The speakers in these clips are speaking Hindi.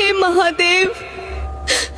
हे महादेव,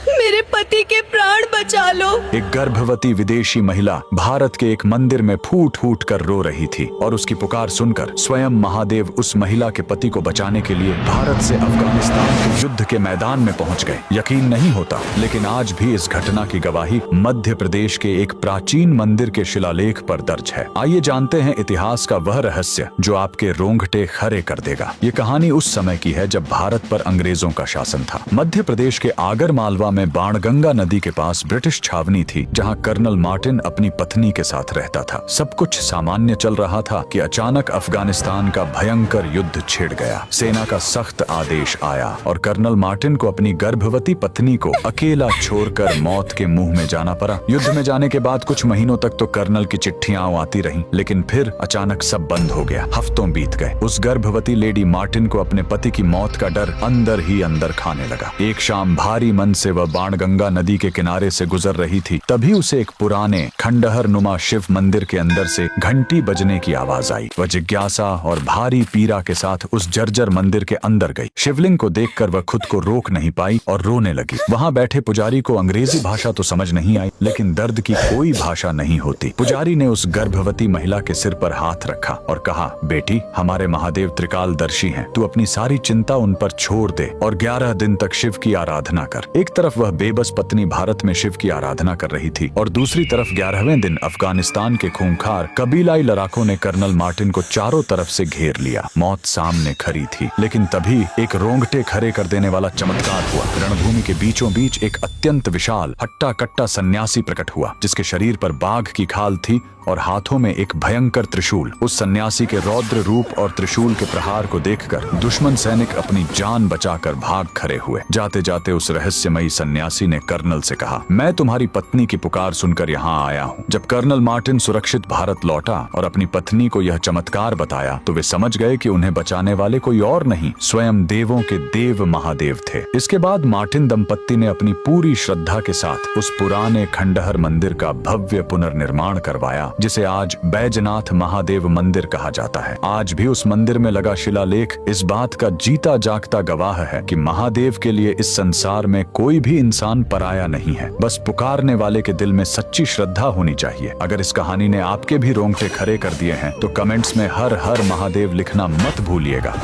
मेरे पति के प्राण बचा लो। एक गर्भवती विदेशी महिला भारत के एक मंदिर में फूट फूट कर रो रही थी और उसकी पुकार सुनकर स्वयं महादेव उस महिला के पति को बचाने के लिए भारत से अफगानिस्तान के युद्ध के मैदान में पहुंच गए। यकीन नहीं होता, लेकिन आज भी इस घटना की गवाही मध्य प्रदेश के एक प्राचीन मंदिर के शिलालेख पर दर्ज है। आइए जानते हैं इतिहास का वह रहस्य जो आपके रोंगटे खड़े कर देगा। ये कहानी उस समय की है जब भारत पर अंग्रेजों का शासन था। मध्य प्रदेश के आगर मालवा में बाणगंगा नदी के पास ब्रिटिश छावनी थी, जहां कर्नल मार्टिन अपनी पत्नी के साथ रहता था। सब कुछ सामान्य चल रहा था कि अचानक अफगानिस्तान का भयंकर युद्ध छिड़ गया। सेना का सख्त आदेश आया और कर्नल मार्टिन को अपनी गर्भवती पत्नी को अकेला छोड़कर मौत के मुंह में जाना पड़ा। युद्ध में जाने के बाद कुछ महीनों तक तो कर्नल की चिट्ठियां आती रहीं, लेकिन फिर अचानक सब बंद हो गया। हफ्तों बीत गए। उस गर्भवती लेडी मार्टिन को अपने पति की मौत का डर अंदर ही अंदर खाने लगा। एक शाम भारी मन से वह बाणगंगा नदी के किनारे से गुजर रही थी, तभी उसे एक पुराने खंडहर नुमा शिव मंदिर के अंदर से घंटी बजने की आवाज आई। वह जिज्ञासा और भारी पीड़ा के साथ उस जर्जर मंदिर के अंदर गई। शिवलिंग को देखकर वह खुद को रोक नहीं पाई और रोने लगी। वहां बैठे पुजारी को अंग्रेजी भाषा तो समझ नहीं आई, लेकिन दर्द की कोई भाषा नहीं होती। पुजारी ने उस गर्भवती महिला के सिर पर हाथ रखा और कहा, बेटी, हमारे महादेव त्रिकालदर्शी हैं। तू अपनी सारी चिंता उन पर छोड़ दे और 11 दिन तक शिव की आराधना कर। एक तरफ वह बेबस पत्नी भारत में शिव की आराधना कर रही थी और दूसरी तरफ 11वें दिन अफगानिस्तान के खूंखार कबीलाई लड़ाकों ने कर्नल मार्टिन को चारों तरफ से घेर लिया। मौत सामने खड़ी थी, लेकिन तभी एक रोंगटे खड़े कर देने वाला चमत्कार हुआ। रणभूमि के बीचों बीच एक अत्यंत विशाल हट्टा कट्टा सन्यासी प्रकट हुआ, जिसके शरीर पर बाघ की खाल थी और हाथों में एक भयंकर त्रिशूल। उस सन्यासी के रौद्र रूप और त्रिशूल के प्रहार को देखकर दुश्मन सैनिक अपनी जान बचाकर भाग खड़े हुए। जाते जाते उस रहस्यमयी सन्यासी ने कर्नल से कहा, मैं तुम्हारी पत्नी की पुकार सुनकर यहाँ आया हूँ। जब कर्नल मार्टिन सुरक्षित भारत लौटा और अपनी पत्नी को यह चमत्कार बताया, तो वे समझ गए कि उन्हें बचाने वाले कोई और नहीं, स्वयं देवों के देव महादेव थे। इसके बाद मार्टिन दंपत्ति ने अपनी पूरी श्रद्धा के साथ उस पुराने खंडहर मंदिर का भव्य पुनर्निर्माण करवाया, जिसे आज बैजनाथ महादेव मंदिर कहा जाता है। आज भी उस मंदिर में लगा शिलालेख इस बात का जीता जागता गवाह है कि महादेव के लिए इस संसार में कोई भी इंसान पराया नहीं है। बस पुकारने वाले के दिल में सच्ची श्रद्धा होनी चाहिए। अगर इस कहानी ने आपके भी रोंगटे खड़े कर दिए हैं, तो कमेंट्स में हर हर महादेव लिखना मत भूलिएगा।